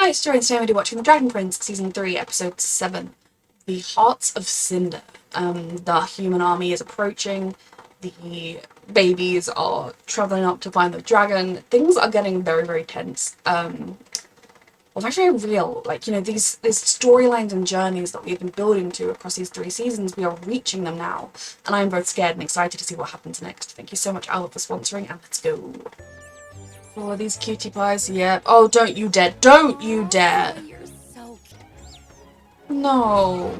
Hi, it's Joey, and today we're watching The Dragon Prince, Season 3, Episode 7, The Hearts of Cinder. The human army is approaching, the babies are travelling up to find the dragon, things are getting very, very tense. Well, actually real, these storylines and journeys that we've been building to across these 3 seasons, we are reaching them now, and I'm both scared and excited to see what happens next. Thank you so much, Albert, for sponsoring, and let's go. Oh, are these cutie pies? Yeah. Oh, don't you dare. Don't you dare. No.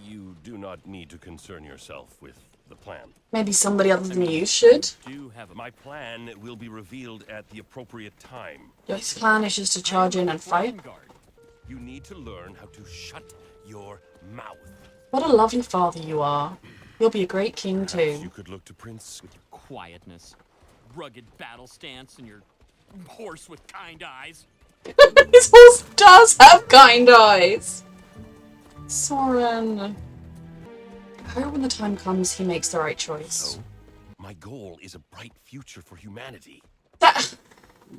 You do not need to concern yourself with the plan. Maybe somebody other than you should. My plan will be revealed at the appropriate time. Your plan is just to charge in and fight. You need to learn how to shut your mouth. What a lovely father you are. You'll be a great king too. You could look to Prince with your quietness, rugged battle stance, and your horse with kind eyes. His horse does have kind eyes. Soren. I hope when the time comes he makes the right choice. So, my goal is a bright future for humanity.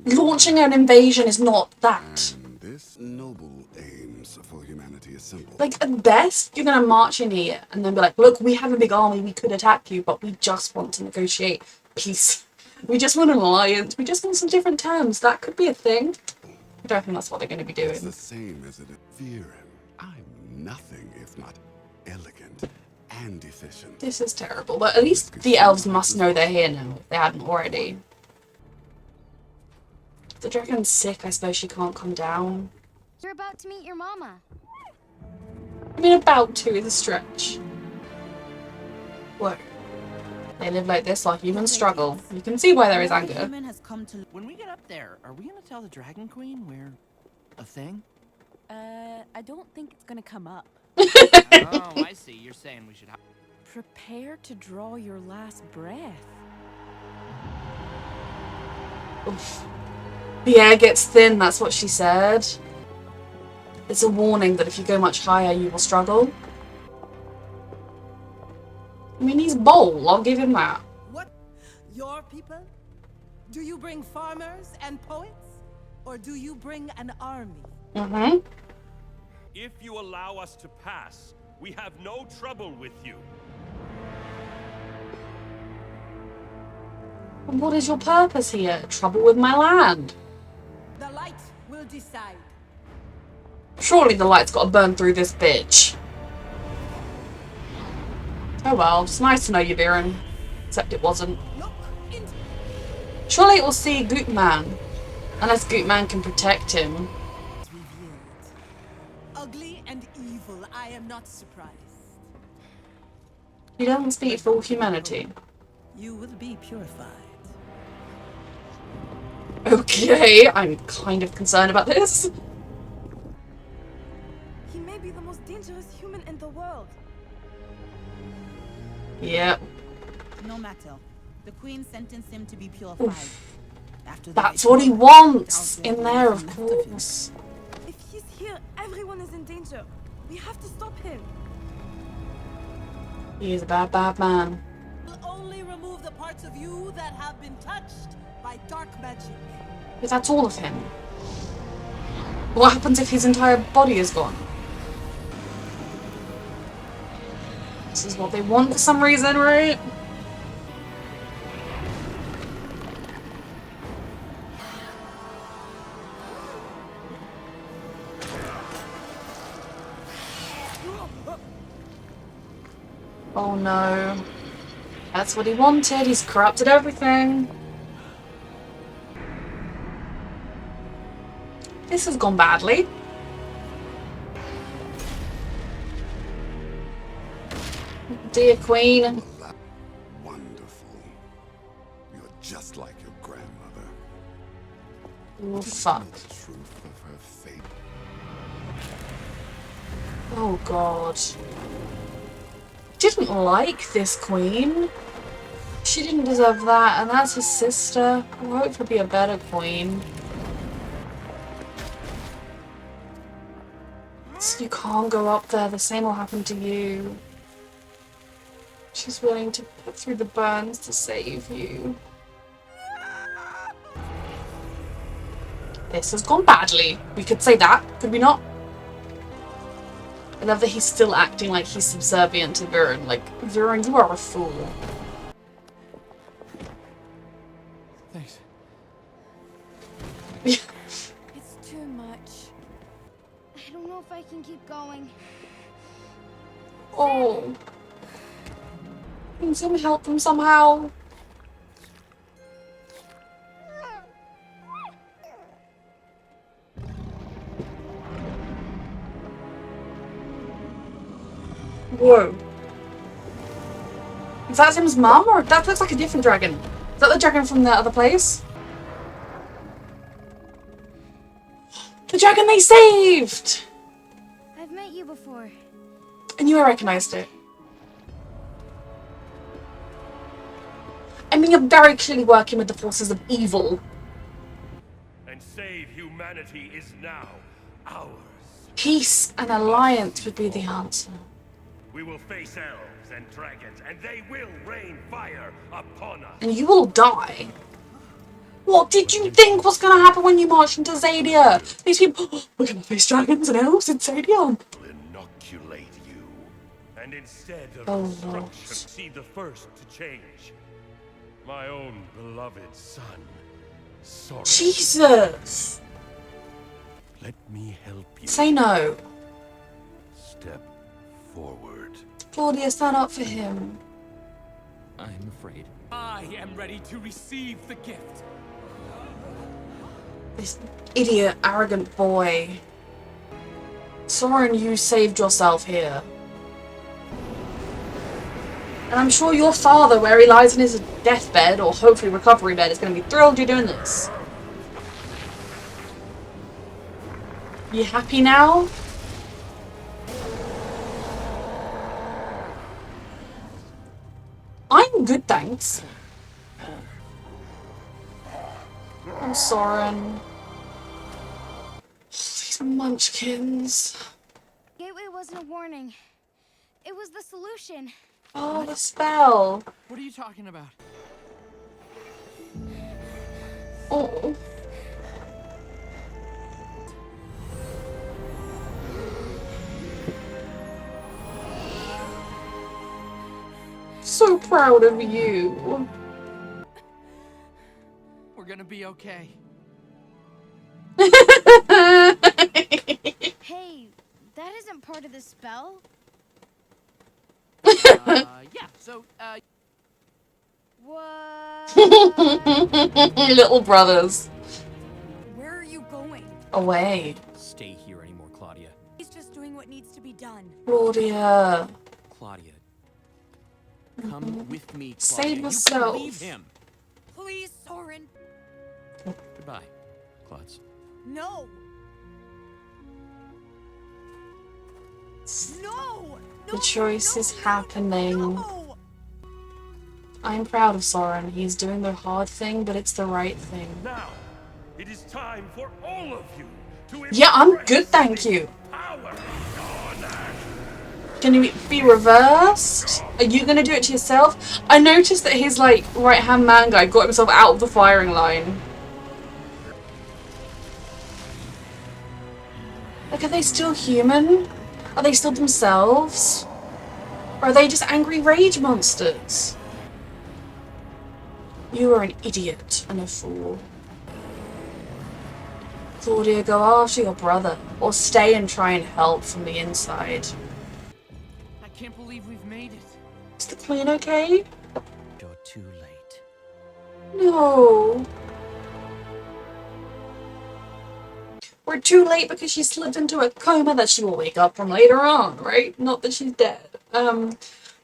Launching an invasion is not that. And this noble aims for humanity is simple. Like, at best, you're gonna march in here and then be like, look, we have a big army, we could attack you, but we just want to negotiate peace. We just want an alliance, we just want some different terms. That could be a thing. I don't think that's what they're going to be doing. It's the same as it is. Viren, I'm nothing if not elegant and efficient. This is terrible, but at least the elves must know they're here now, if they hadn't already. If the dragon's sick, I suppose she can't come down. You're about to meet your mama. I mean, about to is a stretch. Whoa. They live like this while humans struggle. You can see why there is anger. When we get up there, are we gonna tell the Dragon Queen we're a thing? I don't think it's gonna come up. Oh, I see. You're saying we should Prepare to draw your last breath. Oof. The air gets thin, that's what she said. It's a warning that if you go much higher, you will struggle. I mean, he's bold, I'll give him that. What? Your people? Do you bring farmers and poets? Or do you bring an army? Mm-hmm. If you allow us to pass, we have no trouble with you. What is your purpose here? Trouble with my land? The light will decide. Surely the light's got to burn through this bitch. Oh well, it's nice to know you, Viren. Except it wasn't. Surely it will see Gootman. Unless Gootman can protect him. Ugly and evil, I am not surprised. He doesn't speak for humanity. You will be purified. Okay, I'm kind of concerned about this. He may be the most dangerous human in the world. Yep. No matter. The Queen sentenced him to be purified. Oof. After That's what he wants in there, of course. If he's here, everyone is in danger. We have to stop him. He is a bad, bad man. Will only remove the parts of you that have been touched by dark magic. But that's all of him. What happens if his entire body is gone? This is what they want for some reason, right? Oh no. That's what he wanted. He's corrupted everything. This has gone badly. Dear Queen. Wonderful. You're just like your grandmother. Oh, fuck. The truth of her fate. Oh, God. Didn't like this queen. She didn't deserve that, and that's his sister. I hope to be a better queen. So you can't go up there, the same will happen to you. She's willing to put through the burns to save you. This has gone badly. We could say that, could we not? I love that he's still acting like he's subservient to Viren. Like, Viren, you are a fool. Thanks. It's too much. I don't know if I can keep going. Oh. Need some help from somehow. Whoa. Is that Sim's mum, or that looks like a different dragon? Is that the dragon from the other place? The dragon they saved! I've met you before. I knew I recognized it. I mean, you're very clearly working with the forces of evil. And save humanity is now ours. Peace and alliance would be the answer. We will face elves and dragons, and they will rain fire upon us. And you will die. What did you think was going to happen when you marched into Zadia? These people, oh, we're going to face dragons and elves in Zadia. Will inoculate you. And instead of destruction, see the first to change. My own beloved son, Soren. Jesus. Let me help you. Say no. Step forward. Claudia, stand up for him. I'm afraid. I am ready to receive the gift. This idiot, arrogant boy. Soren, you saved yourself here. And I'm sure your father, where he lies in his deathbed, or hopefully recovery bed, is going to be thrilled you're doing this. You happy now? I'm good, thanks. I'm Soren. These munchkins. Gateway wasn't a warning. It was the solution. Oh, the spell. What are you talking about? Oh. So proud of you. We're gonna be okay. Hey, that isn't part of the spell. Yeah, so, What? Little brothers. Where are you going? Away. Stay here anymore, Claudia. He's just doing what needs to be done. Claudia. Claudia. Come with me, Claudia. Save You yourself. can leave him. Please, Soren. Goodbye, Clauds. No. No. The choice is happening. No. I'm proud of Soren. He's doing the hard thing, but it's the right thing. Now, it is time for all of you to Yeah, I'm embrace good, thank you. power on earth. Can it be reversed? Are you gonna do it to yourself? I noticed that his, like, right-hand man guy got himself out of the firing line. Like, are they still human? Are they still themselves? Or are they just angry rage monsters? You are an idiot and a fool. Claudia, go after your brother. Or stay and try and help from the inside. I can't believe we've made it. Is the queen okay? You're too late. No. We're too late because she slipped into a coma that she will wake up from later on, right? Not that she's dead.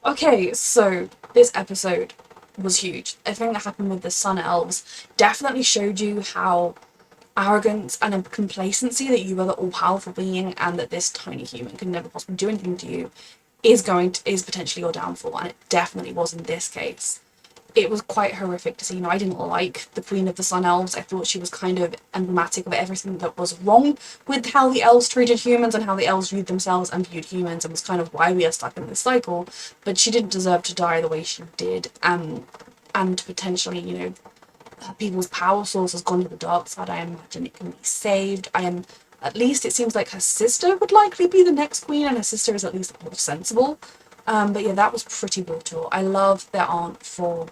Okay, so this episode was huge. Everything that happened with the Sun Elves definitely showed you how arrogance and a complacency that you are the all-powerful being and that this tiny human could never possibly do anything to you is potentially your downfall, and it definitely was in this case. It was quite horrific to see. You know, I didn't like the Queen of the Sun Elves. I thought she was kind of emblematic of everything that was wrong with how the elves treated humans and how the elves viewed themselves and viewed humans, and was kind of why we are stuck in this cycle. But she didn't deserve to die the way she did, and potentially, you know, people's power source has gone to the dark side. I imagine it can be saved. At least it seems like her sister would likely be the next queen, and her sister is at least more sensible. But yeah, that was pretty brutal. I love their aunt for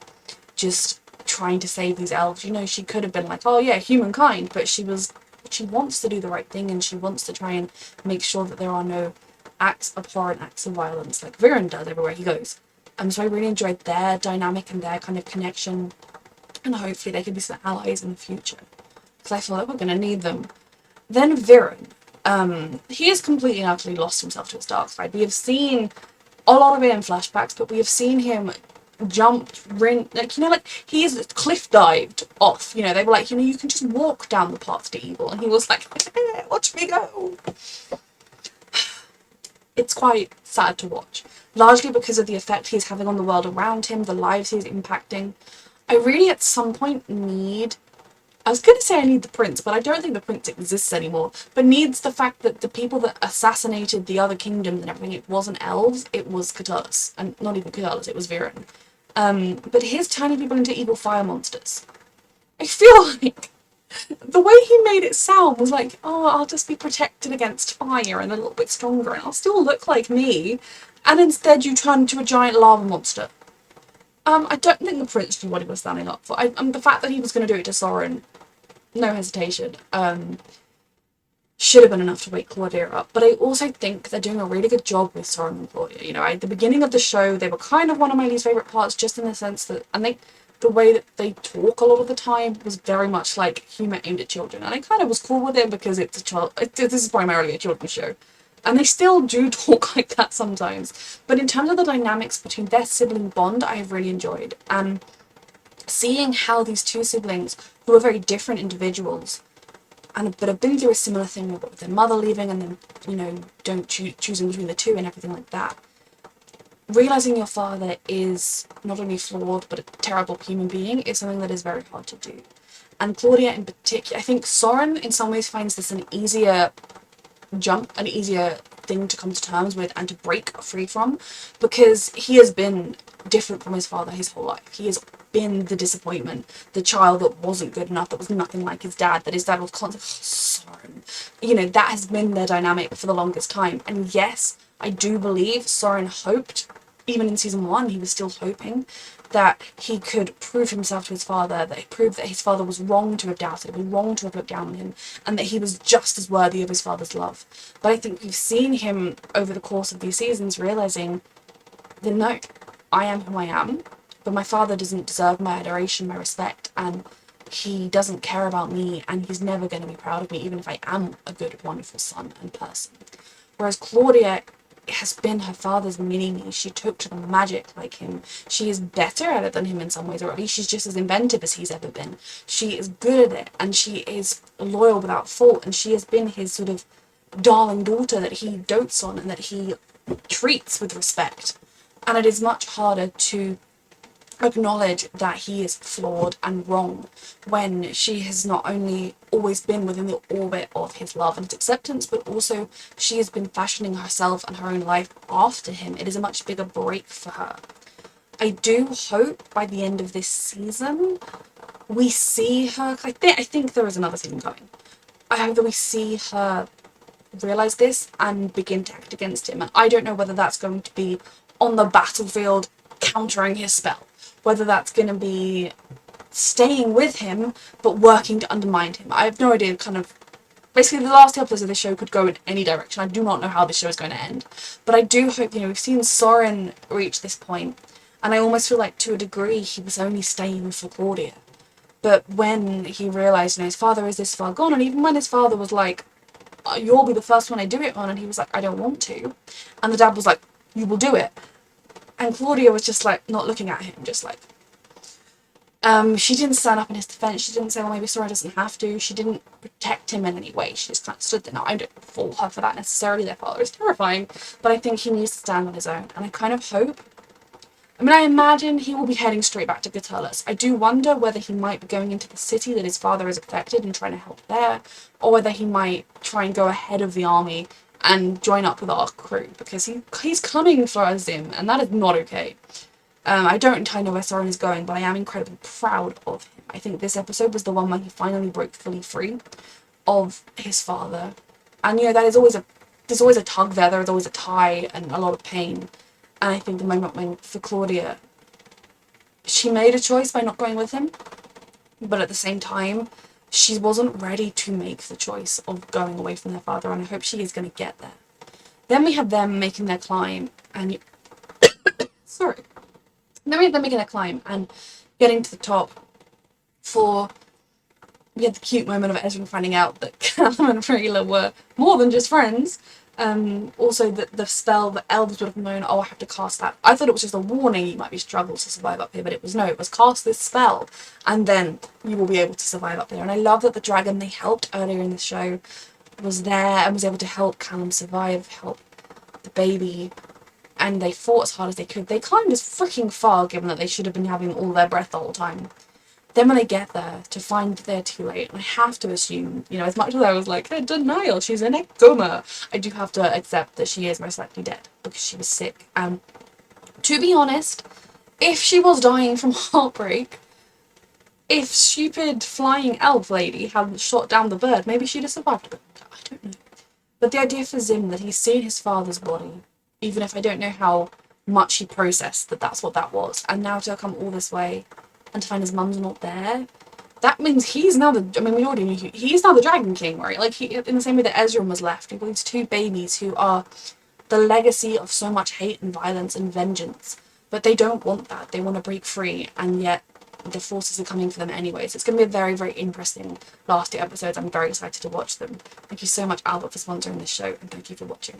just trying to save these elves. You know, she could have been like, oh yeah, humankind, but she wants to do the right thing, and she wants to try and make sure that there are no abhorrent acts of violence like Viren does everywhere he goes. So I really enjoyed their dynamic and their kind of connection, and hopefully they can be some allies in the future, because I feel like we're going to need them. Then Viren. He has completely and utterly lost himself to his dark side. We have seen a lot of it in flashbacks, but we have seen him jump, he's cliff dived off. You know, they were like, you know, you can just walk down the path to evil, and he was like, watch me go. It's quite sad to watch, largely because of the effect he's having on the world around him, the lives he's impacting. I really at some point I was going to say I need the prince, but I don't think the prince exists anymore, but needs the fact that the people that assassinated the other kingdoms and everything, it wasn't elves, it was Catullus, and not even Catullus, it was Viren. But he's turning people into evil fire monsters. I feel like the way he made it sound was like, oh, I'll just be protected against fire and a little bit stronger and I'll still look like me, and instead you turn into a giant lava monster. I don't think the prince knew what he was standing up for. The fact that he was going to do it to Soren, no hesitation, should have been enough to wake Claudia up. But I also think they're doing a really good job with Soren and Claudia. You know, at the beginning of the show, they were kind of one of my least favourite parts, just in the sense that, I think the way that they talk a lot of the time was very much like humour aimed at children. And I kind of was cool with it because it's this is primarily a children's show. And they still do talk like that sometimes. But in terms of the dynamics between their sibling bond, I have really enjoyed. And seeing how these two siblings, who are very different individuals, but have been through a similar thing with their mother leaving and then, you know, choosing between the two and everything like that. Realising your father is not only flawed, but a terrible human being is something that is very hard to do. And Claudia in particular, I think Soren in some ways finds this an easier thing to come to terms with and to break free from, because he has been different from his father his whole life. He has been the disappointment, the child that wasn't good enough, that was nothing like his dad, that his dad was constantly, Soren. You know, that has been their dynamic for the longest time. And yes, I do believe Soren hoped, even in season 1, he was still hoping that he could prove himself to his father, that he proved that his father was wrong to have doubted him, wrong to have looked down on him, and that he was just as worthy of his father's love. But I think we've seen him over the course of these seasons realising that no, I am who I am, but my father doesn't deserve my adoration, my respect, and he doesn't care about me, and he's never going to be proud of me, even if I am a good, wonderful son and person. Whereas Claudia has been her father's mini-me. She took to the magic like him. She is better at it than him in some ways, or at least she's just as inventive as he's ever been. She is good at it, and she is loyal without fault, and she has been his sort of darling daughter that he dotes on and that he treats with respect. And it is much harder to acknowledge that he is flawed and wrong when she has not only always been within the orbit of his love and his acceptance, but also she has been fashioning herself and her own life after him. It is a much bigger break for her. I do hope by the end of this season we see her, I think there is another season coming. I hope that we see her realise this and begin to act against him. And I don't know whether that's going to be on the battlefield countering his spell, whether that's going to be staying with him but working to undermine him. I have no idea. Kind of basically the last episodes of this show could go in any direction. I do not know how this show is going to end, but I do hope, you know, we've seen Soren reach this point, and I almost feel like to a degree he was only staying for Claudia. But when he realised, you know, his father is this far gone, and even when his father was like, you'll be the first one I do it on, and he was like, I don't want to, and the dad was like, you will do it. And Claudia was just like, not looking at him, just like, she didn't stand up in his defence. She didn't say, well, maybe Soren doesn't have to. She didn't protect him in any way. She just kind of stood there. Now, I don't fault her for that necessarily. Their father is terrifying, but I think he needs to stand on his own. And I kind of hope, I imagine he will be heading straight back to Catullus. I do wonder whether he might be going into the city that his father is affected and trying to help there, or whether he might try and go ahead of the army and join up with our crew, because he's coming for Zim, and that is not okay. I don't entirely know where Soren is going, but I am incredibly proud of him. I think this episode was the one where he finally broke fully free of his father. And, you know, there's always a tug there, there's always a tie and a lot of pain. And I think the moment when, for Claudia, she made a choice by not going with him, but at the same time, she wasn't ready to make the choice of going away from their father, and I hope she is going to get there. Then we have them making their climb, and sorry. Then we have them making their climb and getting to the top. We had the cute moment of Ezra finding out that Callum and Rayla were more than just friends. Also, the spell that elves would have known, oh, I have to cast that. I thought it was just a warning, you might be struggle to survive up here, but it was no, it was cast this spell, and then you will be able to survive up there. And I love that the dragon they helped earlier in the show was there and was able to help Callum survive, help the baby, and they fought as hard as they could. They climbed as freaking far, given that they should have been having all their breath the whole time. Then when they get there, to find they're too late, and I have to assume, you know, as much as I was like, denial, she's in a coma, I do have to accept that she is most likely dead, because she was sick. And to be honest, if she was dying from heartbreak, if stupid flying elf lady hadn't shot down the bird, maybe she'd have survived, but I don't know. But the idea for Zim that he's seen his father's body, even if I don't know how much he processed that that's what that was, and now to come all this way and to find his mum's not there, that means he's now the, I mean, we already knew he's now the Dragon King, right? Like, he, in the same way that Ezra was left, he these two babies who are the legacy of so much hate and violence and vengeance, but they don't want that. They want to break free, and yet the forces are coming for them anyway. So it's going to be a very, very interesting last two episodes. I'm very excited to watch them. Thank you so much, Albert, for sponsoring this show, and thank you for watching.